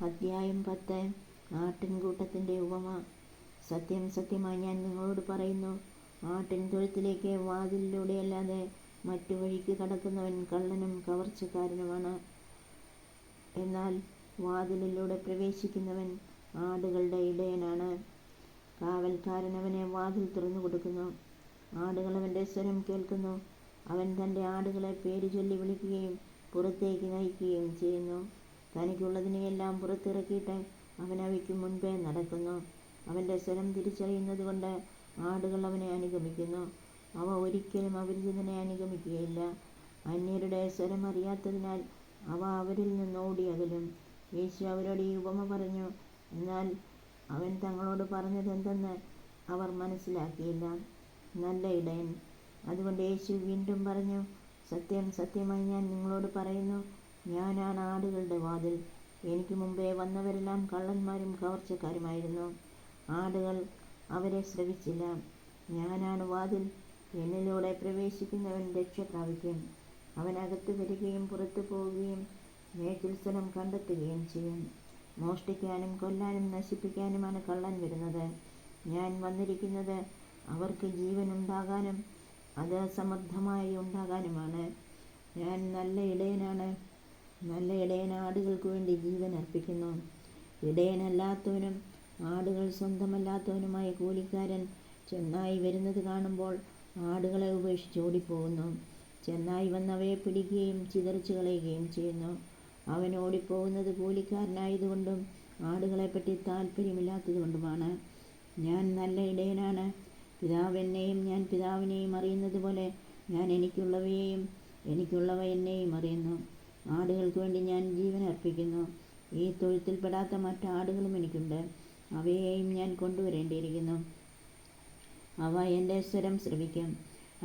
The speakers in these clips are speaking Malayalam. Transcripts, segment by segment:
അധ്യായം 10. ആട്ടിൻകൂട്ടത്തിൻ്റെ ഉപമ. സത്യം സത്യമായി ഞാൻ നിങ്ങളോട് പറയുന്നു, ആട്ടിൻ തൊഴുത്തിലേക്ക് വാതിലിലൂടെയല്ലാതെ മറ്റു വഴിക്ക് കടക്കുന്നവൻ കള്ളനും കവർച്ചക്കാരനുമാണ്. എന്നാൽ വാതിലിലൂടെ പ്രവേശിക്കുന്നവൻ ആടുകളുടെ ഇടയനാണ്. കാവൽക്കാരൻ അവന് വാതിൽ തുറന്നു കൊടുക്കുന്നു. ആടുകൾ അവൻ്റെ സ്വരം കേൾക്കുന്നു. അവൻ തൻ്റെ ആടുകളെ പേര് ചൊല്ലി വിളിക്കുകയും പുറത്തേക്ക് നയിക്കുകയും ചെയ്യുന്നു. തനിക്കുള്ളതിനെയെല്ലാം പുറത്തിറക്കിയിട്ട് അവൻ അവയ്ക്ക് മുൻപേ നടക്കുന്നു. അവൻ്റെ സ്വരം തിരിച്ചറിയുന്നത് കൊണ്ട് ആടുകൾ അവനെ അനുഗമിക്കുന്നു. അവ ഒരിക്കലും അപരിചിതനെ അനുഗമിക്കുകയില്ല. അന്യരുടെ സ്വരം അറിയാത്തതിനാൽ അവ അവരിൽ നിന്ന് ഓടി അകലും. യേശു അവരോട് ഈ ഉപമ പറഞ്ഞു. എന്നാൽ അവൻ തങ്ങളോട് പറഞ്ഞതെന്തെന്ന് അവർ മനസ്സിലാക്കിയില്ല. നല്ല ഇടയൻ. അതുകൊണ്ട് യേശു വീണ്ടും പറഞ്ഞു, സത്യം സത്യമായി ഞാൻ നിങ്ങളോട് പറയുന്നു, ഞാനാണ് ആടുകളുടെ വാതിൽ. എനിക്ക് മുമ്പേ വന്നവരെല്ലാം കള്ളന്മാരും കവർച്ചക്കാരുമായിരുന്നു. ആടുകൾ അവരെ ശ്രവിച്ചില്ല. ഞാനാണ് വാതിൽ. എന്നിലൂടെ പ്രവേശിക്കുന്നവൻ രക്ഷ പ്രാപിക്കും. അവൻ അകത്ത് വരികയും പുറത്തു പോവുകയും മേച്ചിൽ സ്ഥലം കണ്ടെത്തുകയും ചെയ്യും. മോഷ്ടിക്കാനും കൊല്ലാനും നശിപ്പിക്കാനുമാണ് കള്ളൻ വരുന്നത്. ഞാൻ വന്നിരിക്കുന്നത് അവർക്ക് ജീവൻ ഉണ്ടാകാനും അത് സമൃദ്ധമായി ഉണ്ടാകാനുമാണ്. ഞാൻ നല്ല ഇടയനാണ്. നല്ല ഇടയൻ ആടുകൾക്ക് വേണ്ടി ജീവൻ അർപ്പിക്കുന്നു. ഇടയനല്ലാത്തവനും ആടുകൾ സ്വന്തമല്ലാത്തവനുമായ കൂലിക്കാരൻ ചെന്നായി വരുന്നത് കാണുമ്പോൾ ആടുകളെ ഉപേക്ഷിച്ച് ഓടിപ്പോകുന്നു. ചെന്നായി വന്നവയെ പിടിക്കുകയും ചിതറിച്ചു കളയുകയും ചെയ്യുന്നു. അവൻ ഓടിപ്പോകുന്നത് കൂലിക്കാരനായതുകൊണ്ടും ആടുകളെപ്പറ്റി താല്പര്യമില്ലാത്തതുകൊണ്ടുമാണ്. ഞാൻ നല്ല ഇടയനാണ്. പിതാവ് എന്നെയും ഞാൻ പിതാവിനെയും അറിയുന്നത് പോലെ ഞാൻ എനിക്കുള്ളവയെയും എനിക്കുള്ളവ എന്നെയും അറിയുന്നു. ആടുകൾക്ക് വേണ്ടി ഞാൻ ജീവൻ അർപ്പിക്കുന്നു. ഈ തൊഴുത്തിൽപ്പെടാത്ത മറ്റ് ആടുകളും എനിക്കുണ്ട്. അവയെയും ഞാൻ കൊണ്ടുവരേണ്ടിയിരിക്കുന്നു. അവ എൻ്റെ സ്വരം ശ്രവിക്കും.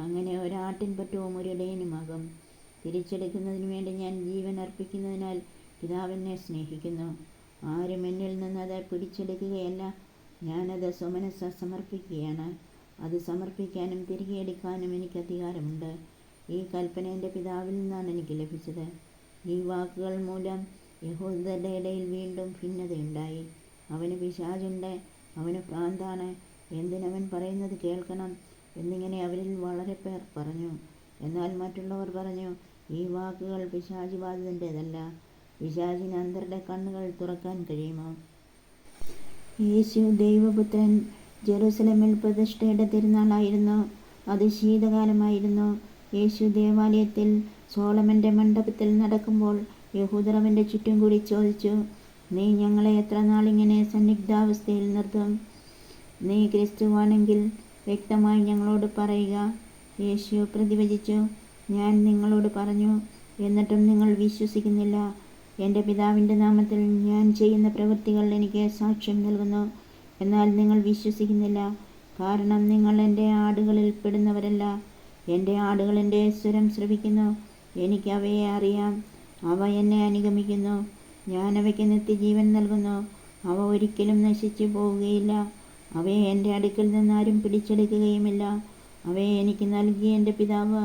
അങ്ങനെ ഒരാട്ടിൻപറ്റവും ഒരിടയനുമാകും. തിരിച്ചെടുക്കുന്നതിന് വേണ്ടി ഞാൻ ജീവൻ അർപ്പിക്കുന്നതിനാൽ പിതാവ് എന്നെ സ്നേഹിക്കുന്നു. ആരും എന്നിൽ നിന്നത് പിടിച്ചെടുക്കുകയല്ല, ഞാനത് സ്വമനസ്സ സമർപ്പിക്കുകയാണ്. അത് സമർപ്പിക്കാനും തിരികെ എടുക്കാനും എനിക്ക് അധികാരമുണ്ട്. ഈ കൽപ്പന എൻ്റെ പിതാവിൽ നിന്നാണ് എനിക്ക് ലഭിച്ചത്. ഈ വാക്കുകൾ മൂലം യഹൂദരുടെ ഇടയിൽ വീണ്ടും ഭിന്നതയുണ്ടായി. അവന് പിശാചുണ്ട്, അവന് ഭ്രാന്താണ്, എന്തിനവൻ പറയുന്നത് കേൾക്കണം എന്നിങ്ങനെ അവരിൽ വളരെ പേർ പറഞ്ഞു. എന്നാൽ മറ്റുള്ളവർ പറഞ്ഞു, ഈ വാക്കുകൾ പിശാച് ബാധിതൻ്റേതല്ല. പിശാചിന് അന്ധരുടെ കണ്ണുകൾ തുറക്കാൻ കഴിയുമോ? യേശു ദൈവപുത്രൻ. ജെറുസലേമിൽ പ്രതിഷ്ഠയുടെ തിരുനാളായിരുന്നു. അത് ശീതകാലമായിരുന്നു. യേശു ദേവാലയത്തിൽ സോളമൻ്റെ മണ്ഡപത്തിൽ നടക്കുമ്പോൾ യഹൂദർ അവൻ്റെ ചുറ്റും കൂടി ചോദിച്ചു, നീ ഞങ്ങളെ എത്ര നാളിങ്ങനെ സന്നിഗ്ധാവസ്ഥയിൽ നിർത്തും? നീ ക്രിസ്തുവാണെങ്കിൽ വ്യക്തമായി ഞങ്ങളോട് പറയുക. യേശു പ്രതിവചിച്ചു, ഞാൻ നിങ്ങളോട് പറഞ്ഞു, എന്നിട്ടും നിങ്ങൾ വിശ്വസിക്കുന്നില്ല. എൻ്റെ പിതാവിൻ്റെ നാമത്തിൽ ഞാൻ ചെയ്യുന്ന പ്രവൃത്തികൾ എനിക്ക് സാക്ഷ്യം നൽകുന്നു. എന്നാൽ നിങ്ങൾ വിശ്വസിക്കുന്നില്ല. കാരണം നിങ്ങൾ എൻ്റെ ആടുകളിൽ പെടുന്നവരല്ല. എൻ്റെ ആടുകൾ എൻ്റെ സ്വരം ശ്രവിക്കുന്നു. എനിക്ക് അവയെ അറിയാം. അവ എന്നെ അനുഗമിക്കുന്നു. ഞാൻ അവയ്ക്ക് നിത്യജീവൻ നൽകുന്നു. അവ ഒരിക്കലും നശിച്ചു പോവുകയില്ല. അവയെ എൻ്റെ അടുക്കൽ നിന്നാരും പിടിച്ചെടുക്കുകയുമില്ല. അവയെ എനിക്ക് നൽകിയ എൻ്റെ പിതാവ്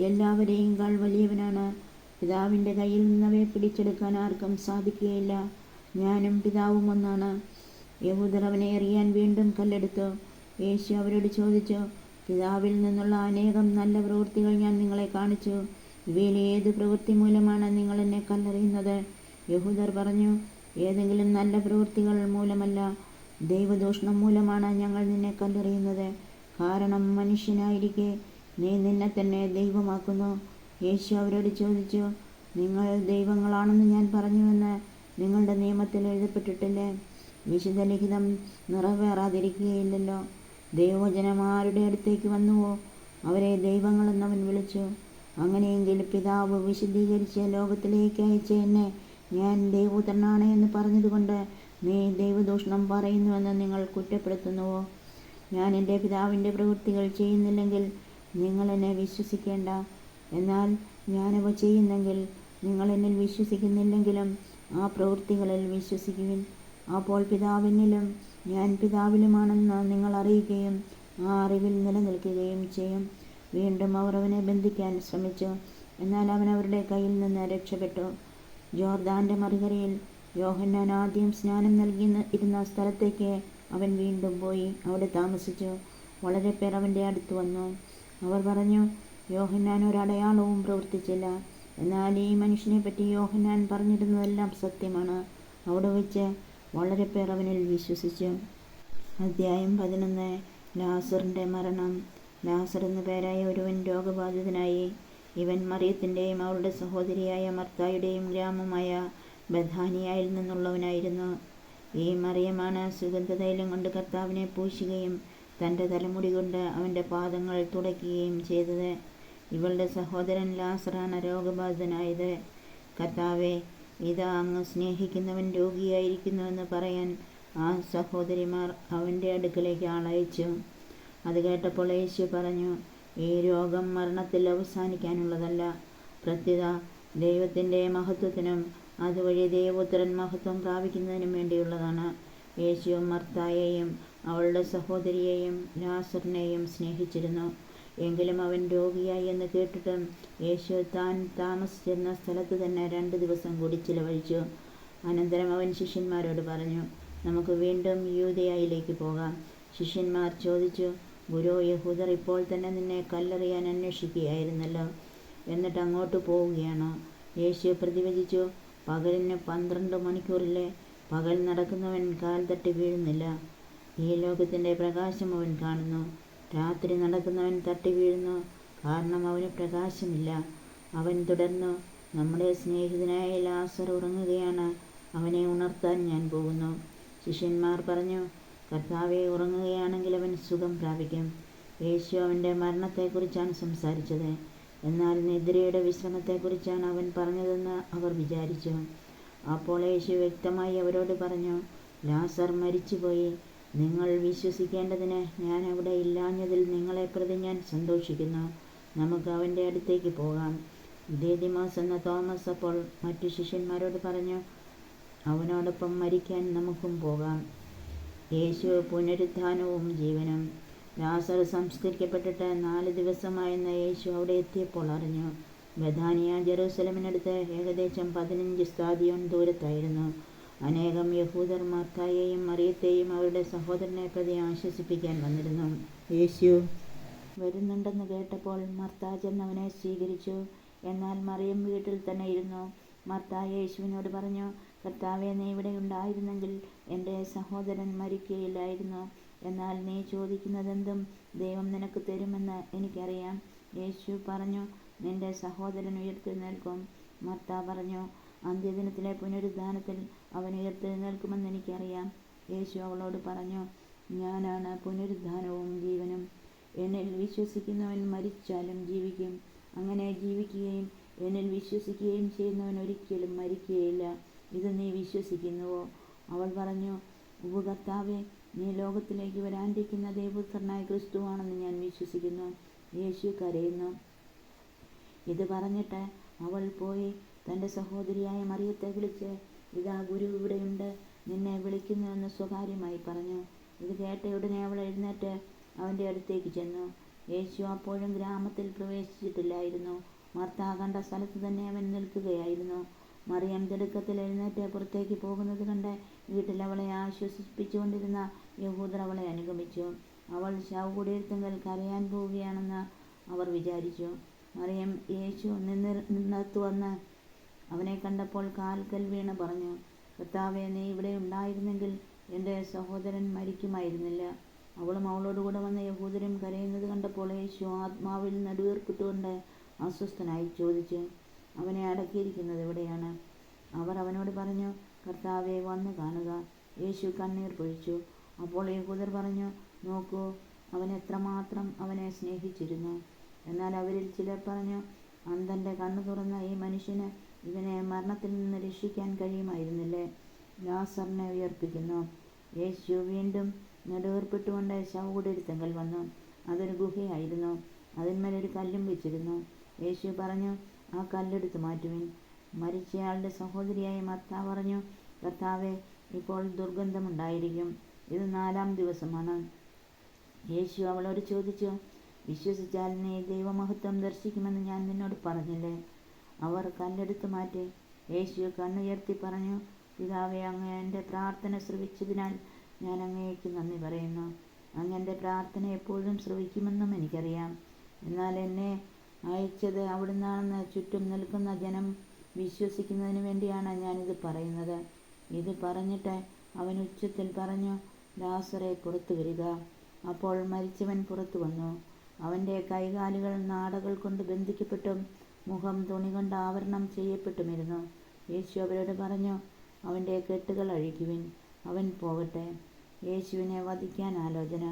എല്ലാവരെയും വലിയവനാണ്. പിതാവിൻ്റെ കയ്യിൽ നിന്നവയെ പിടിച്ചെടുക്കാൻ ആർക്കും സാധിക്കുകയില്ല. ഞാനും പിതാവും ഒന്നാണ്. യഹൂദർ അവനെ എറിയാൻ വീണ്ടും കല്ലെടുത്തു. യേശു അവരോട് ചോദിച്ചു, പിതാവിൽ നിന്നുള്ള അനേകം നല്ല പ്രവൃത്തികൾ ഞാൻ നിങ്ങളെ കാണിച്ചു. ഇവയിൽ ഏത് പ്രവൃത്തി മൂലമാണ് നിങ്ങൾ എന്നെ കല്ലെറിയുന്നത്? യഹൂദർ പറഞ്ഞു, ഏതെങ്കിലും നല്ല പ്രവൃത്തികൾ മൂലമല്ല, ദൈവദൂഷണം മൂലമാണ് ഞങ്ങൾ നിന്നെ കല്ലെറിയുന്നത്. കാരണം മനുഷ്യനായിരിക്കെ നീ നിന്നെ തന്നെ ദൈവമാക്കുന്നു. യേശു അവരോട് ചോദിച്ചു, നിങ്ങൾ ദൈവങ്ങളാണെന്ന് ഞാൻ പറഞ്ഞുവെന്ന് നിങ്ങളുടെ നിയമത്തിൽ എഴുതപ്പെട്ടിട്ടില്ലേ? വിശുദ്ധ ലിഖിതം നിറവേറാതിരിക്കുകയില്ലല്ലോ. ദൈവവചനം ആരുടെ അടുത്തേക്ക് വന്നുവോ അവരെ ദൈവങ്ങളെന്നവൻ വിളിച്ചു. അങ്ങനെയെങ്കിൽ പിതാവ് വിശുദ്ധീകരിച്ച് ലോകത്തിലേക്ക് അയച്ച എന്നെ ഞാൻ ദൈവപുത്രനാണ് എന്ന് പറഞ്ഞതുകൊണ്ട് നീ ദൈവദൂഷണം പറയുന്നുവെന്ന് നിങ്ങൾ കുറ്റപ്പെടുത്തുന്നുവോ? ഞാൻ എൻ്റെ പിതാവിൻ്റെ പ്രവൃത്തികൾ ചെയ്യുന്നില്ലെങ്കിൽ നിങ്ങൾ എന്നെ വിശ്വസിക്കേണ്ട. എന്നാൽ ഞാനവ ചെയ്യുന്നെങ്കിൽ നിങ്ങൾ എന്നിൽ വിശ്വസിക്കുന്നില്ലെങ്കിലും ആ പ്രവൃത്തികളിൽ വിശ്വസിക്കുവിൻ. അപ്പോൾ പിതാവ് എന്നിലും ഞാൻ പിതാവിലുമാണെന്ന് നിങ്ങൾ അറിയുകയും ആ അറിവിൽ നിലനിൽക്കുകയും ചെയ്യും. വീണ്ടും അവർ അവനെ ബന്ധിക്കാൻ ശ്രമിച്ചു. എന്നാൽ അവൻ അവരുടെ കയ്യിൽ നിന്ന് രക്ഷപ്പെട്ടു. ജോർദാൻ്റെ മറുകരയിൽ യോഹന്നാൻ ആദ്യം സ്നാനം നൽകി ഇരുന്ന സ്ഥലത്തേക്ക് അവൻ വീണ്ടും പോയി അവിടെ താമസിച്ചു. വളരെ പേർ അവൻ്റെ അടുത്ത് വന്നു. അവർ പറഞ്ഞു, യോഹന്നാൻ ഒരടയാളവും പ്രവർത്തിച്ചില്ല, എന്നാൽ ഈ മനുഷ്യനെപ്പറ്റി യോഹന്നാൻ പറഞ്ഞിരുന്നതെല്ലാം സത്യമാണ്. അവിടെ വെച്ച് വളരെ പേർ അവനിൽ വിശ്വസിച്ചു. അധ്യായം 11. ലാസറിൻ്റെ മരണം. ലാസർ എന്നു പേരായ ഒരുവൻ രോഗബാധിതനായി. ഇവൻ മറിയത്തിൻ്റെയും അവളുടെ സഹോദരിയായ മർത്തായുടെയും ഗ്രാമമായ ബഥാനിയായിൽ നിന്നുള്ളവനായിരുന്നു. ഈ മറിയമാണ് സുഗന്ധതൈലം കൊണ്ട് കർത്താവിനെ പൂശുകയും തൻ്റെ തലമുടി കൊണ്ട് അവൻ്റെ പാദങ്ങൾ തുടയ്ക്കുകയും ചെയ്തത്. ഇവളുടെ സഹോദരൻ ലാസറാണ് രോഗബാധിതനായത്. കർത്താവേ, ഇതാ അങ്ങ് സ്നേഹിക്കുന്നവൻ രോഗിയായിരിക്കുന്നുവെന്ന് പറയാൻ ആ സഹോദരിമാർ അവൻ്റെ അടുക്കലേക്ക് ആളയച്ചു. അത് കേട്ടപ്പോൾ യേശു പറഞ്ഞു, ഈ രോഗം മരണത്തിൽ അവസാനിക്കാനുള്ളതല്ല, പ്രത്യുത ദൈവത്തിൻ്റെ മഹത്വത്തിനും അതുവഴി ദൈവപുത്രൻ മഹത്വം പ്രാപിക്കുന്നതിനും വേണ്ടിയുള്ളതാണ്. യേശു മർത്തായെയും അവളുടെ സഹോദരിയെയും ലാസറിനെയും സ്നേഹിച്ചിരുന്നു. എങ്കിലും അവൻ രോഗിയായി എന്ന് കേട്ടിട്ടും യേശു താൻ താമസിച്ചിരുന്ന സ്ഥലത്ത് തന്നെ 2 ദിവസം കൂടി ചിലവഴിച്ചു. അനന്തരം അവൻ ശിഷ്യന്മാരോട് പറഞ്ഞു, നമുക്ക് വീണ്ടും യൂദയായിലേക്ക് പോകാം. ശിഷ്യന്മാർ ചോദിച്ചു, ഗുരു, യഹൂദർ ഇപ്പോൾ തന്നെ നിന്നെ കല്ലെറിയാൻ അന്വേഷിക്കുകയായിരുന്നല്ലോ, എന്നിട്ട് അങ്ങോട്ട് പോവുകയാണോ? യേശു പ്രതിവചിച്ചു, പകലിന് 12 മണിക്കൂറിലെ പകൽ നടക്കുന്നവൻ കാൽ തട്ടി വീഴുന്നില്ല. ഈ ലോകത്തിൻ്റെ പ്രകാശം അവൻ കാണുന്നു. രാത്രി നടക്കുന്നവൻ തട്ടി വീഴുന്നു, കാരണം അവന് പ്രകാശമില്ല. അവൻ തുടർന്നു, നമ്മുടെ സ്നേഹിതനായ ലാസർ ഉറങ്ങുകയാണ്, അവനെ ഉണർത്താൻ ഞാൻ പോകുന്നു. ശിഷ്യന്മാർ പറഞ്ഞു, കർത്താവെ, ഉറങ്ങുകയാണെങ്കിൽ അവൻ സുഖം പ്രാപിക്കും. യേശു അവൻ്റെ മരണത്തെക്കുറിച്ചാണ് സംസാരിച്ചത്, എന്നാൽ നിദ്രയുടെ വിശ്രമത്തെക്കുറിച്ചാണ് അവൻ പറഞ്ഞതെന്ന് അവർ വിചാരിച്ചു. അപ്പോൾ യേശു വ്യക്തമായി അവരോട് പറഞ്ഞു, ലാസർ മരിച്ചുപോയി. നിങ്ങൾ വിശ്വസിക്കേണ്ടതിന് ഞാൻ അവിടെ ഇല്ലാഞ്ഞതിൽ നിങ്ങളെ പ്രതി ഞാൻ സന്തോഷിക്കുന്നു. നമുക്ക് അവൻ്റെ അടുത്തേക്ക് പോകാം. ദിദിമോസ് എന്ന തോമസ് അപ്പോൾ മറ്റു ശിഷ്യന്മാരോട് പറഞ്ഞു, അവനോടൊപ്പം മരിക്കാൻ നമുക്കും പോകാം. യേശു പുനരുത്ഥാനവും ജീവനും. ലാസർ സംസ്കരിക്കപ്പെട്ടിട്ട് 4 ദിവസമായെന്ന് യേശു അവിടെ എത്തിയപ്പോൾ അറിഞ്ഞു. ബഥാനിയ ജെറൂസലമിനടുത്ത് ഏകദേശം 15 സ്താദിയോൻ ദൂരത്തായിരുന്നു. അനേകം യഹൂദർ മർത്തായെയും മറിയത്തെയും അവരുടെ സഹോദരനെ പ്രതി ആശ്വസിപ്പിക്കാൻ വന്നിരുന്നു. യേശു വരുന്നുണ്ടെന്ന് കേട്ടപ്പോൾ മർത്ത ചെന്നവനെ സ്വീകരിച്ചു. എന്നാൽ മറിയം വീട്ടിൽ തന്നെ ഇരുന്നു. മർത്ത യേശുവിനോട് പറഞ്ഞു, കർത്താവേ, നീ ഇവിടെ ഉണ്ടായിരുന്നെങ്കിൽ എൻ്റെ സഹോദരൻ മരിക്കുകയില്ലായിരുന്നു. എന്നാൽ നീ ചോദിക്കുന്നതെന്തും ദൈവം നിനക്ക് തരുമെന്ന് എനിക്കറിയാം. യേശു പറഞ്ഞു, നിന്റെ സഹോദരൻ ഉയർത്തെഴുന്നേൽക്കും. മർത്ത പറഞ്ഞു, അന്ത്യദിനത്തിലെ പുനരുദ്ധാനത്തിൽ അവൻ ഉയർത്തെഴുന്നേൽക്കുമെന്ന് എനിക്കറിയാം. യേശു അവളോട് പറഞ്ഞു, ഞാനാണ് പുനരുദ്ധാനവും ജീവനും. എന്നിൽ വിശ്വസിക്കുന്നവൻ മരിച്ചാലും ജീവിക്കും. അങ്ങനെ ജീവിക്കുകയും എന്നിൽ വിശ്വസിക്കുകയും ചെയ്യുന്നവൻ ഒരിക്കലും മരിക്കുകയില്ല. ഇത് നീ വിശ്വസിക്കുന്നുവോ? അവൾ പറഞ്ഞു, ഉവ്വ് കർത്താവേ, നീ ലോകത്തിലേക്ക് വരാനിരിക്കുന്ന ദൈവപുത്രനായ ക്രിസ്തുവാണെന്ന് ഞാൻ വിശ്വസിക്കുന്നു. യേശു കരയുന്നു. ഇത് പറഞ്ഞിട്ട് അവൾ പോയി തൻ്റെ സഹോദരിയായ മറിയത്തെ വിളിച്ച്, ഇതാ ഗുരു ഇവിടെയുണ്ട്, നിന്നെ വിളിക്കുന്നുവെന്ന് സ്വകാര്യമായി പറഞ്ഞു. ഇത് കേട്ടയുടനെ അവൾ എഴുന്നേറ്റ് അവൻ്റെ അടുത്തേക്ക് ചെന്നു. യേശു അപ്പോഴും ഗ്രാമത്തിൽ പ്രവേശിച്ചിട്ടില്ലായിരുന്നു. മർത്ത കണ്ട സ്ഥലത്ത് തന്നെ അവൻ നിൽക്കുകയായിരുന്നു. മറിയം തിടുക്കത്തിൽ എഴുന്നേറ്റ് പുറത്തേക്ക് പോകുന്നത് കണ്ട് വീട്ടിൽ അവളെ ആശ്വസിപ്പിച്ചുകൊണ്ടിരുന്ന യഹൂദർ അവളെ അനുഗമിച്ചു. അവൾ ശവകുടീരത്തിങ്കൽ കരയാൻ പോവുകയാണെന്ന് അവർ വിചാരിച്ചു. മറിയം യേശു നിന്നിടത്ത് വന്ന് അവനെ കണ്ടപ്പോൾ കാൽക്കൽ വീണ് പറഞ്ഞു, കർത്താവേ, നീ ഇവിടെ ഉണ്ടായിരുന്നെങ്കിൽ എൻ്റെ സഹോദരൻ മരിക്കുമായിരുന്നില്ല. അവളും അവളോടുകൂടെ വന്ന യഹൂദരും കരയുന്നത് കണ്ടപ്പോൾ യേശു ആത്മാവിൽ നെടുവീർപ്പിട്ടുകൊണ്ട് അസ്വസ്ഥനായി ചോദിച്ചു, അവനെ അടക്കിയിരിക്കുന്നത് എവിടെയാണ്? അവർ അവനോട് പറഞ്ഞു, കർത്താവെ, വന്ന് കാണുക. യേശു കണ്ണീർ പൊഴിച്ചു. അപ്പോൾ യഹൂദർ പറഞ്ഞു, നോക്കൂ, അവൻ എത്രമാത്രം അവനെ സ്നേഹിച്ചിരുന്നു. എന്നാൽ അവരിൽ ചിലർ പറഞ്ഞു, അന്ധൻ്റെ കണ്ണു തുറന്ന ഈ മനുഷ്യന് ഇവനെ മരണത്തിൽ നിന്ന് രക്ഷിക്കാൻ കഴിയുമായിരുന്നില്ലേ? ലാസറിനെ ഉയർപ്പിക്കുന്നു. യേശു വീണ്ടും നെടുവീർപ്പിട്ടുകൊണ്ട് ശവകുടീരത്തിങ്കൽ വന്നു. അതൊരു ഗുഹയായിരുന്നു. അതിന്മേലൊരു കല്ലും വെച്ചിരുന്നു. യേശു പറഞ്ഞു, ആ കല്ലെടുത്ത് മാറ്റുവിൻ. മരിച്ചയാളുടെ സഹോദരിയായ മർത്ത പറഞ്ഞു, കർത്താവെ, ഇപ്പോൾ ദുർഗന്ധമുണ്ടായിരിക്കും. ഇത് 4-ാം ദിവസമാണ്. യേശു അവളോട് ചോദിച്ചു, വിശ്വസിച്ചാൽ നീ ദൈവമഹത്വം ദർശിക്കുമെന്ന് ഞാൻ നിന്നോട് പറഞ്ഞില്ലേ? അവർ കല്ലെടുത്ത് മാറ്റി. യേശു കണ്ണുയർത്തി പറഞ്ഞു, പിതാവേ, അങ്ങ് എൻ്റെ പ്രാർത്ഥന ശ്രവിച്ചതിനാൽ ഞാൻ അങ്ങേക്ക് നന്ദി പറയുന്നു. അങ്ങ് എൻ്റെ പ്രാർത്ഥന എപ്പോഴും ശ്രവിക്കുമെന്നും എനിക്കറിയാം. എന്നാൽ എന്നെ അയച്ചത് അവിടുന്നാണെന്ന് ചുറ്റും നിൽക്കുന്ന ജനം വിശ്വസിക്കുന്നതിന് വേണ്ടിയാണ് ഞാനിത് പറയുന്നത്. ഇത് പറഞ്ഞിട്ട് അവൻ ഉച്ചത്തിൽ പറഞ്ഞു, ലാസറേ, പുറത്തു വരിക. അപ്പോൾ മരിച്ചവൻ പുറത്തു വന്നു. അവൻ്റെ കൈകാലുകൾ നാടകൾ കൊണ്ട് ബന്ധിക്കപ്പെട്ടും മുഖം തുണി കൊണ്ട് ആവരണം ചെയ്യപ്പെട്ടുമിരുന്നു. യേശു അവരോട് പറഞ്ഞു, അവൻ്റെ കെട്ടുകൾ അഴിക്കുവിൻ, അവൻ പോകട്ടെ. യേശുവിനെ വധിക്കാൻ ആലോചന.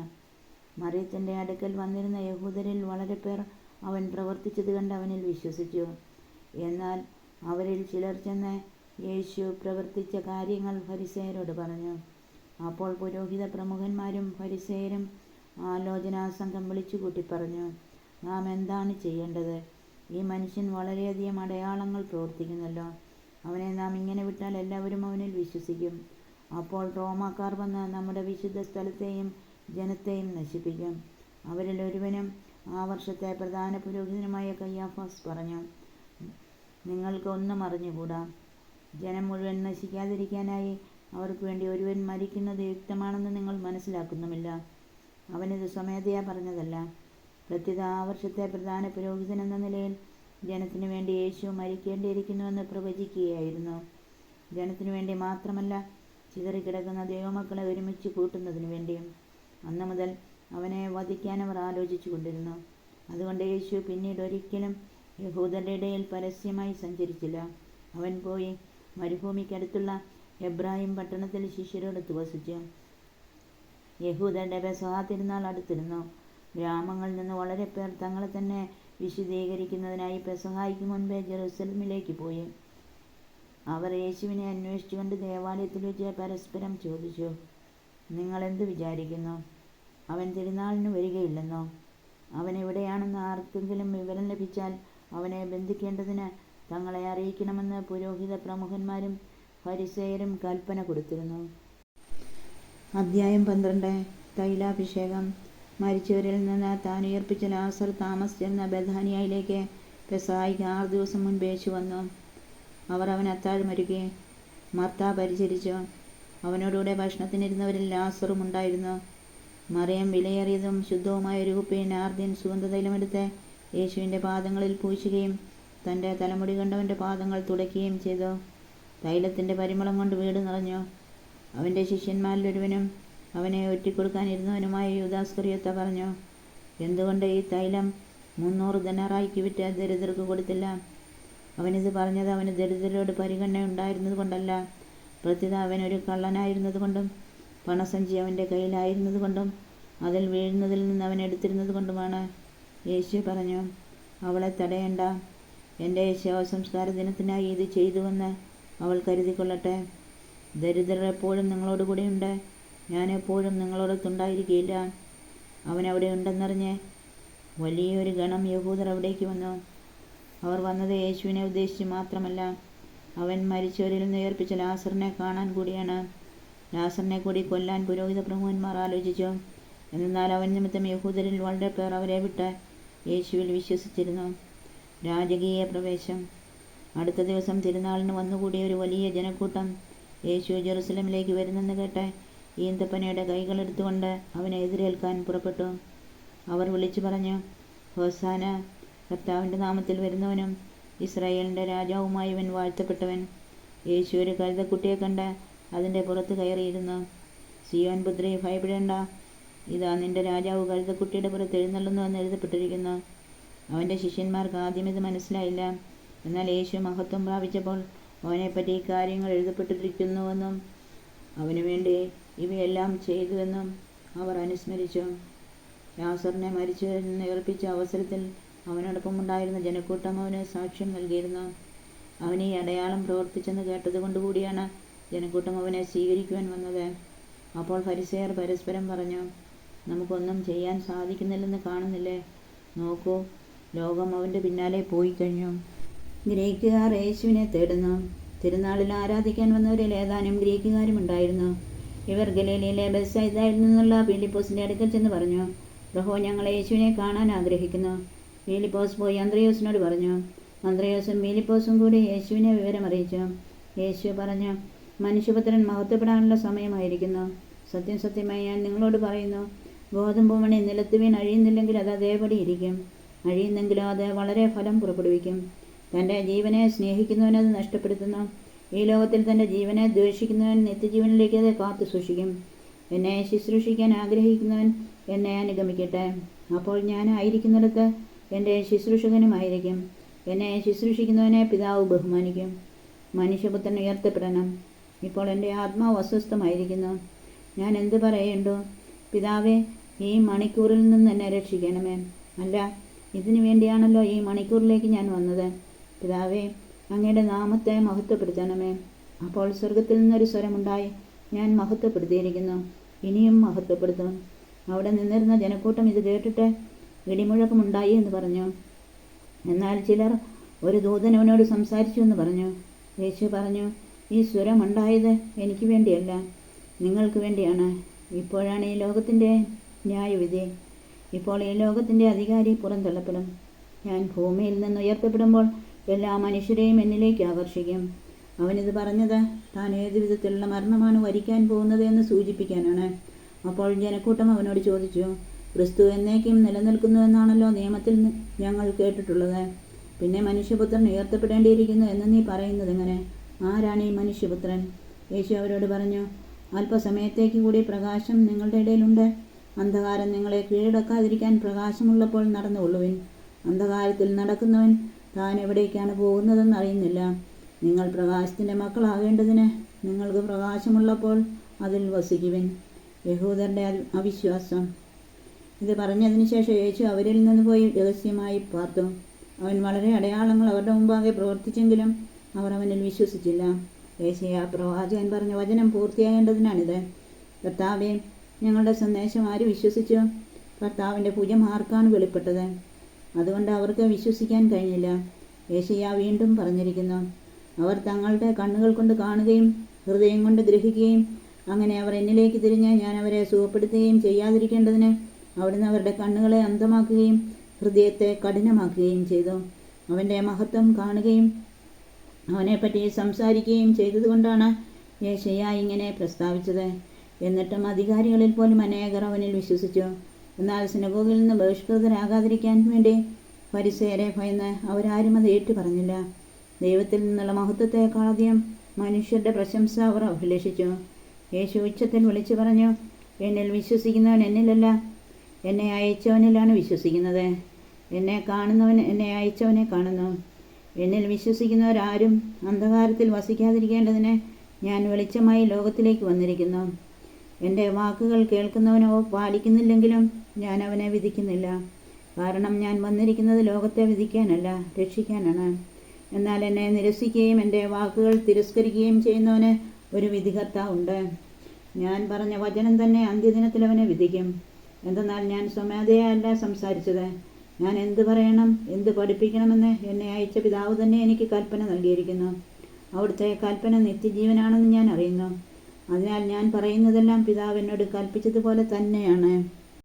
മറിയത്തിൻ്റെ അടുക്കൽ വന്നിരുന്ന യഹൂദരിൽ വളരെ പേർ അവൻ പ്രവർത്തിച്ചത് കണ്ട് അവനിൽ വിശ്വസിച്ചു. എന്നാൽ അവരിൽ ചിലർ ചെന്ന് യേശു പ്രവർത്തിച്ച കാര്യങ്ങൾ ഫരിസേയരോട് പറഞ്ഞു. അപ്പോൾ പുരോഹിത പ്രമുഖന്മാരും ഫരിസേയരും ആലോചനാസംഘം വിളിച്ചുകൂട്ടി പറഞ്ഞു, നാം എന്താണ് ചെയ്യേണ്ടത്? ഈ മനുഷ്യൻ വളരെയധികം അടയാളങ്ങൾ പ്രവർത്തിക്കുന്നല്ലോ. അവനെ നാം ഇങ്ങനെ വിട്ടാൽ എല്ലാവരും അവനിൽ വിശ്വസിക്കും. അപ്പോൾ റോമാക്കാർ വന്ന് നമ്മുടെ വിശുദ്ധ സ്ഥലത്തെയും ജനത്തെയും നശിപ്പിക്കും. അവരിൽ ഒരുവനും ആ വർഷത്തെ പ്രധാന പുരോഹിതനുമായ കയ്യാഫാസ് പറഞ്ഞു, നിങ്ങൾക്ക് ഒന്നും അറിഞ്ഞുകൂടാ. ജനം മുഴുവൻ നശിക്കാതിരിക്കാനായി അവർക്ക് വേണ്ടി ഒരുവൻ മരിക്കുന്നത് യുക്തമാണെന്ന് നിങ്ങൾ മനസ്സിലാക്കുന്നുമില്ല. അവനിത് സ്വമേധയാ പറഞ്ഞതല്ല. പ്രത്യുത ആ വർഷത്തെ പ്രധാന പുരോഹിതൻ എന്ന നിലയിൽ ജനത്തിനു വേണ്ടി യേശു മരിക്കേണ്ടിയിരിക്കുന്നുവെന്ന് പ്രവചിക്കുകയായിരുന്നു. ജനത്തിനു വേണ്ടി മാത്രമല്ല, ചിതറിക്കിടക്കുന്ന ദൈവമക്കളെ ഒരുമിച്ച് കൂട്ടുന്നതിനു വേണ്ടിയും. അന്നു മുതൽ അവനെ വധിക്കാൻ അവർ ആലോചിച്ചു കൊണ്ടിരുന്നു. അതുകൊണ്ട് യേശു പിന്നീട് ഒരിക്കലും യഹൂദരുടെ ഇടയിൽ പരസ്യമായി സഞ്ചരിച്ചില്ല. അവൻ പോയി മരുഭൂമിക്കടുത്തുള്ള എബ്രാഹിം പട്ടണത്തിൽ ശിഷ്യരോടൊത്ത് വസിച്ചു. യഹൂദരുടെ പെസഹ തിരുനാൾ അടുത്തിരുന്നു. ഗ്രാമങ്ങളിൽ നിന്ന് വളരെ പേർ തങ്ങളെ തന്നെ വിശുദ്ധീകരിക്കുന്നതിനായി പെസഹായ്ക്ക് മുൻപേ ജെറുസലമിലേക്ക് പോയി. അവർ യേശുവിനെ അന്വേഷിച്ചുകൊണ്ട് ദേവാലയത്തിൽ വെച്ച് പരസ്പരം ചോദിച്ചു, നിങ്ങൾ എന്ത് വിചാരിക്കുന്നു? അവൻ തിരുനാളിന് വരികയില്ലെന്നോ? അവൻ എവിടെയാണെന്ന് ആർക്കെങ്കിലും വിവരം ലഭിച്ചാൽ അവനെ ബന്ധിക്കേണ്ടതിന് തങ്ങളെ അറിയിക്കണമെന്ന് പുരോഹിത പ്രമുഖന്മാരും ഫരിസേയരും കൽപ്പന കൊടുത്തിരുന്നു. അധ്യായം 12. തൈലാഭിഷേകം. മരിച്ചവരിൽ നിന്ന് താൻ ഉയർപ്പിച്ച ലാസർ താമസിച്ചിരുന്ന ബഥാനിയയിലേക്ക് പെസഹായ്ക്ക് 6 ദിവസം മുൻപ് യേശു വന്നു. അവർ അവന് അത്താഴമൊരുക്കി. മർത്ത പരിചരിച്ചു. അവനോടുകൂടെ ഭക്ഷണത്തിനിരുന്നവരിൽ ലാസറും ഉണ്ടായിരുന്നു. മറിയം വിലയേറിയതും ശുദ്ധവുമായ ഒരു കുപ്പി നാർദിൻ സുഗന്ധതൈലമെടുത്ത് യേശുവിൻ്റെ പാദങ്ങളിൽ പൂശുകയും തൻ്റെ തലമുടി കൊണ്ടവൻ്റെ പാദങ്ങൾ തുടയ്ക്കുകയും ചെയ്തു. തൈലത്തിൻ്റെ പരിമളം കൊണ്ട് വീട് നിറഞ്ഞു. അവൻ്റെ ശിഷ്യന്മാരിൽ ഒരുവനും അവനെ ഒറ്റിക്കൊടുക്കാനിരുന്നവനുമായ യൂദാസ്കറിയോത്ത പറഞ്ഞു, എന്തുകൊണ്ട് ഈ തൈലം 300 ദനാറായിക്ക് വിറ്റ് ദരിദ്രർക്ക് കൊടുത്തില്ല? അവനിത് പറഞ്ഞത് അവന് ദരിദ്രരോട് പരിഗണന ഉണ്ടായിരുന്നത് കൊണ്ടല്ല, പ്രത്യുത അവനൊരു കള്ളനായിരുന്നത് കൊണ്ടും പണസഞ്ചി അവൻ്റെ കയ്യിലായിരുന്നത് കൊണ്ടും അതിൽ വീഴുന്നതിൽ നിന്ന് അവൻ എടുത്തിരുന്നത് കൊണ്ടുമാണ്. യേശു പറഞ്ഞു, അവളെ തടയേണ്ട. എൻ്റെ ശവസംസ്കാര ദിനത്തിനായി ഇത് ചെയ്തുവെന്ന് അവൾ കരുതിക്കൊള്ളട്ടെ. ദരിദ്രർ എപ്പോഴും നിങ്ങളോട് കൂടെയുണ്ട്, ഞാൻ എപ്പോഴും നിങ്ങളോടൊത്തുണ്ടായിരിക്കുകയില്ല. അവനവിടെ ഉണ്ടെന്നറിഞ്ഞ് വലിയൊരു ഗണം യഹൂദർ അവിടേക്ക് വന്നു. അവർ വന്നത് യേശുവിനെ ഉദ്ദേശിച്ച് മാത്രമല്ല, അവൻ മരിച്ചവരിൽ നിന്ന് ഉയർപ്പിച്ച ലാസറിനെ കാണാൻ കൂടിയാണ്. ലാസറിനെ കൂടി കൊല്ലാൻ പുരോഹിത പ്രമുഖന്മാർ ആലോചിച്ചു. എന്നാൽ അവൻ നിമിത്തം യഹൂദരിൽ വളരെ പേർ അവരെ വിട്ട് യേശുവിൽ വിശ്വസിച്ചിരുന്നു. രാജകീയ പ്രവേശം. അടുത്ത ദിവസം തിരുനാളിന് വന്നുകൂടിയ ഒരു വലിയ ജനക്കൂട്ടം യേശു ജെറുസലമിലേക്ക് വരുന്നെന്ന് കേട്ട് ഈന്തപ്പനയുടെ കൈകളെടുത്തുകൊണ്ട് അവനെ എതിരേൽക്കാൻ പുറപ്പെട്ടു. അവർ വിളിച്ചു പറഞ്ഞു, ഹോസാന, കർത്താവിൻ്റെ നാമത്തിൽ വരുന്നവനും ഇസ്രായേലിൻ്റെ രാജാവുമായവൻ വാഴ്ത്തപ്പെട്ടവൻ. യേശു ഒരു കഴുതക്കുട്ടിയെ കണ്ട് അതിൻ്റെ പുറത്ത് കയറിയിരുന്നു. സിയോൻ പുത്രി, ഭയപ്പെടേണ്ട, ഇതാ നിന്റെ രാജാവ് കഴുതക്കുട്ടിയുടെ പുറത്ത് എഴുന്നള്ളുന്നു എന്ന് എഴുതപ്പെട്ടിരിക്കുന്നു. അവൻ്റെ ശിഷ്യന്മാർക്ക് ആദ്യം ഇത് മനസ്സിലായില്ല. എന്നാൽ യേശു മഹത്വം പ്രാപിച്ചപ്പോൾ അവനെപ്പറ്റി ഈ കാര്യങ്ങൾ എഴുതപ്പെട്ടിരിക്കുന്നുവെന്നും അവനു വേണ്ടി ഇവയെല്ലാം ചെയ്തുവെന്നും അവർ അനുസ്മരിച്ചു. ലാസറിനെ മരിച്ചവരിൽ നിന്ന് ഉയർപ്പിച്ച അവസരത്തിൽ അവനോടൊപ്പം ഉണ്ടായിരുന്ന ജനക്കൂട്ടം അവന് സാക്ഷ്യം നൽകിയിരുന്നു. അവൻ ഈ അടയാളം പ്രവർത്തിച്ചെന്ന് കേട്ടതുകൊണ്ടുകൂടിയാണ് ജനക്കൂട്ടം അവനെ സ്വീകരിക്കുവാൻ വന്നത്. അപ്പോൾ ഫരിസേയർ പരസ്പരം പറഞ്ഞു, നമുക്കൊന്നും ചെയ്യാൻ സാധിക്കുന്നില്ലെന്ന് കാണുന്നില്ലേ? നോക്കൂ, ലോകം അവൻ്റെ പിന്നാലെ പോയി കഴിഞ്ഞു. ഗ്രീക്കുകാർ യേശുവിനെ തേടുന്നു. തിരുനാളിൽ ആരാധിക്കാൻ വന്നവരിൽ ഏതാനും ഗ്രീക്കുകാരും ഉണ്ടായിരുന്നു. ഇവർ ഗലീലയിലെ ബെത്സയിദയിൽ നിന്നുള്ള ഫിലിപ്പോസിൻ്റെ അടുക്കൽ ചെന്ന് പറഞ്ഞു, പ്രഭോ, ഞങ്ങൾ യേശുവിനെ കാണാൻ ആഗ്രഹിക്കുന്നു. ഫിലിപ്പോസ് പോയി അന്ത്രയോസിനോട് പറഞ്ഞു. അന്ത്രയോസും ഫിലിപ്പോസും കൂടി യേശുവിനെ വിവരമറിയിച്ചു. യേശു പറഞ്ഞു, മനുഷ്യപുത്രൻ മഹത്വപ്പെടാനുള്ള സമയമായിരിക്കുന്നു. സത്യം സത്യമായി ഞാൻ നിങ്ങളോട് പറയുന്നു, ഗോതമ്പ് മണി നിലത്ത് വീണ് അഴിയുന്നില്ലെങ്കിൽ അത് അതേപടി ഇരിക്കും. അഴിയുന്നെങ്കിലോ അത് വളരെ ഫലം പുറപ്പെടുവിക്കും. തൻ്റെ ജീവനെ സ്നേഹിക്കുന്നവൻ അത് നഷ്ടപ്പെടുത്തുന്നു. ഈ ലോകത്തിൽ തൻ്റെ ജീവനെ ദ്വേഷിക്കുന്നവൻ നിത്യജീവനിലേക്ക് അത് കാത്തു സൂക്ഷിക്കും. എന്നെ ശുശ്രൂഷിക്കാൻ ആഗ്രഹിക്കുന്നവൻ എന്നെ അനുഗമിക്കട്ടെ. അപ്പോൾ ഞാൻ ആയിരിക്കുന്നിടത്ത് എൻ്റെ ശുശ്രൂഷകനുമായിരിക്കും. എന്നെ ശുശ്രൂഷിക്കുന്നവനെ പിതാവ് ബഹുമാനിക്കും. മനുഷ്യപുത്രൻ ഉയർത്തപ്പെടണം. ഇപ്പോൾ എൻ്റെ ആത്മാവ് അസ്വസ്ഥമായിരിക്കുന്നു. ഞാൻ എന്ത് പറയേണ്ടു? പിതാവേ, ഈ മണിക്കൂറിൽ നിന്ന് എന്നെ രക്ഷിക്കണമേ. അല്ല, ഇതിനു വേണ്ടിയാണല്ലോ ഈ മണിക്കൂറിലേക്ക് ഞാൻ വന്നത്. പിതാവേ, അങ്ങയുടെ നാമത്തെ മഹത്വപ്പെടുത്തണമേ. അപ്പോൾ സ്വർഗത്തിൽ നിന്നൊരു സ്വരമുണ്ടായി, ഞാൻ മഹത്വപ്പെടുത്തിയിരിക്കുന്നു, ഇനിയും മഹത്വപ്പെടുത്തും. അവിടെ നിന്നിരുന്ന ജനക്കൂട്ടം ഇത് കേട്ടിട്ട് ഇടിമുഴക്കമുണ്ടായി എന്ന് പറഞ്ഞു. എന്നാൽ ചിലർ, ഒരു ദൂതൻ അവനോട് സംസാരിച്ചു എന്ന് പറഞ്ഞു. യേശു പറഞ്ഞു, ഈ സ്വരമുണ്ടായത് എനിക്ക് വേണ്ടിയല്ല, നിങ്ങൾക്ക് വേണ്ടിയാണ്. ഇപ്പോഴാണ് ഈ ലോകത്തിൻ്റെ ന്യായവിധി. ഇപ്പോൾ ഈ ലോകത്തിൻ്റെ അധികാരി പുറന്തള്ളപ്പെടും. ഞാൻ ഭൂമിയിൽ നിന്ന് ഉയർത്തപ്പെടുമ്പോൾ എല്ലാ മനുഷ്യരെയും എന്നിലേക്ക് ആകർഷിക്കും. അവനിത് പറഞ്ഞത് താൻ ഏതു വിധത്തിലുള്ള മരണമാണ് വരിക്കാൻ പോകുന്നത് എന്ന് സൂചിപ്പിക്കാനാണ്. അപ്പോൾ ജനക്കൂട്ടം അവനോട് ചോദിച്ചു, ക്രിസ്തു എന്നേക്കും നിലനിൽക്കുന്നുവെന്നാണല്ലോ നിയമത്തിൽ ഞങ്ങൾ കേട്ടിട്ടുള്ളത്. പിന്നെ മനുഷ്യപുത്രൻ ഉയർത്തപ്പെടേണ്ടിയിരിക്കുന്നു എന്ന് നീ പറയുന്നത് എങ്ങനെ? ആരാണ് ഈ മനുഷ്യപുത്രൻ? യേശു അവരോട് പറഞ്ഞു, അല്പസമയത്തേക്ക് കൂടി പ്രകാശം നിങ്ങളുടെ ഇടയിലുണ്ട്. അന്ധകാരം നിങ്ങളെ കീഴടക്കാതിരിക്കാൻ പ്രകാശമുള്ളപ്പോൾ നടന്നുകൊള്ളുവിൻ. അന്ധകാരത്തിൽ നടക്കുന്നവൻ താൻ എവിടേക്കാണ് പോകുന്നതെന്ന് അറിയുന്നില്ല. നിങ്ങൾ പ്രകാശത്തിൻ്റെ മക്കളാകേണ്ടതിന് നിങ്ങൾക്ക് പ്രകാശമുള്ളപ്പോൾ അതിൽ വസിക്കുവിൻ. യഹൂദരുടെ അവിശ്വാസം. ഇത് പറഞ്ഞതിന് ശേഷം യേശു അവരിൽ നിന്ന് പോയി രഹസ്യമായി പാർത്തു. അവൻ വളരെ അടയാളങ്ങൾ അവരുടെ മുമ്പാകെ പ്രവർത്തിച്ചെങ്കിലും അവർ അവനിൽ വിശ്വസിച്ചില്ല. യേശയ്യാ പ്രവാചകൻ പറഞ്ഞ വചനം പൂർത്തിയാകേണ്ടതിനാണിത്. കർത്താവേ, ഞങ്ങളുടെ സന്ദേശം ആര് വിശ്വസിച്ചു? കർത്താവിൻ്റെ ഭുജം ആർക്കാണ് വെളിപ്പെട്ടത്? അതുകൊണ്ട് അവർക്ക് വിശ്വസിക്കാൻ കഴിഞ്ഞില്ല. യേശയ്യാ വീണ്ടും പറഞ്ഞിരിക്കുന്നു, അവർ തങ്ങളുടെ കണ്ണുകൾ കൊണ്ട് കാണുകയും ഹൃദയം കൊണ്ട് ഗ്രഹിക്കുകയും അങ്ങനെ അവർ എന്നിലേക്ക് തിരിഞ്ഞ് ഞാൻ അവരെ സുഖപ്പെടുത്തുകയും ചെയ്യാതിരിക്കേണ്ടതിന് അവിടുന്ന് അവരുടെ കണ്ണുകളെ അന്ധമാക്കുകയും ഹൃദയത്തെ കഠിനമാക്കുകയും ചെയ്തു. അവൻ്റെ മഹത്വം കാണുകയും അവനെപ്പറ്റി സംസാരിക്കുകയും ചെയ്തതുകൊണ്ടാണ് യേശയ്യാ ഇങ്ങനെ പ്രസ്താവിച്ചത്. എന്നിട്ടും അധികാരികളിൽ പോലും അനേകർ അവനിൽ വിശ്വസിച്ചു. എന്നാൽ സിനഗോഗിൽ നിന്ന് ബഹിഷ്കൃതരാകാതിരിക്കാൻ വേണ്ടി ഫരിസേയരെ ഭയന്ന് അവരാരും അത് ഏറ്റു പറഞ്ഞില്ല. ദൈവത്തിൽ നിന്നുള്ള മഹത്വത്തെക്കാളധികം മനുഷ്യരുടെ പ്രശംസ അവർ അഭിലഷിച്ചു. യേശു ഉച്ചത്തിൽ വിളിച്ചു പറഞ്ഞു, എന്നിൽ വിശ്വസിക്കുന്നവൻ എന്നിലല്ല, എന്നെ അയച്ചവനിലാണ് വിശ്വസിക്കുന്നത്. എന്നെ കാണുന്നവൻ എന്നെ അയച്ചവനെ കാണുന്നു. എന്നിൽ വിശ്വസിക്കുന്നവരാരും അന്ധകാരത്തിൽ വസിക്കാതിരിക്കേണ്ടതിന് ഞാൻ വെളിച്ചമായി ലോകത്തിലേക്ക് വന്നിരിക്കുന്നു. എൻ്റെ വാക്കുകൾ കേൾക്കുന്നവനോ പാലിക്കുന്നില്ലെങ്കിലും ഞാൻ അവനെ വിധിക്കുന്നില്ല. കാരണം ഞാൻ വന്നിരിക്കുന്നത് ലോകത്തെ വിധിക്കാനല്ല, രക്ഷിക്കാനാണ്. എന്നാൽ എന്നെ നിരസിക്കുകയും എൻ്റെ വാക്കുകൾ തിരസ്കരിക്കുകയും ചെയ്യുന്നവന് ഒരു വിധികർത്താവുണ്ട്. ഞാൻ പറഞ്ഞ വചനം തന്നെ അന്ത്യദിനത്തിൽ അവനെ വിധിക്കും. എന്തെന്നാൽ ഞാൻ സ്വമേധയല്ല സംസാരിച്ചത്. ഞാൻ എന്ത് പറയണം, എന്ത് പഠിപ്പിക്കണമെന്ന് എന്നെ അയച്ച പിതാവ് തന്നെ എനിക്ക് കൽപ്പന നൽകിയിരിക്കുന്നു. അവിടുത്തെ കൽപ്പന നിത്യജീവനാണെന്ന് ഞാൻ അറിയുന്നു. അതിനാൽ ഞാൻ പറയുന്നതെല്ലാം പിതാവ് എന്നോട് കൽപ്പിച്ചതുപോലെ തന്നെയാണ്.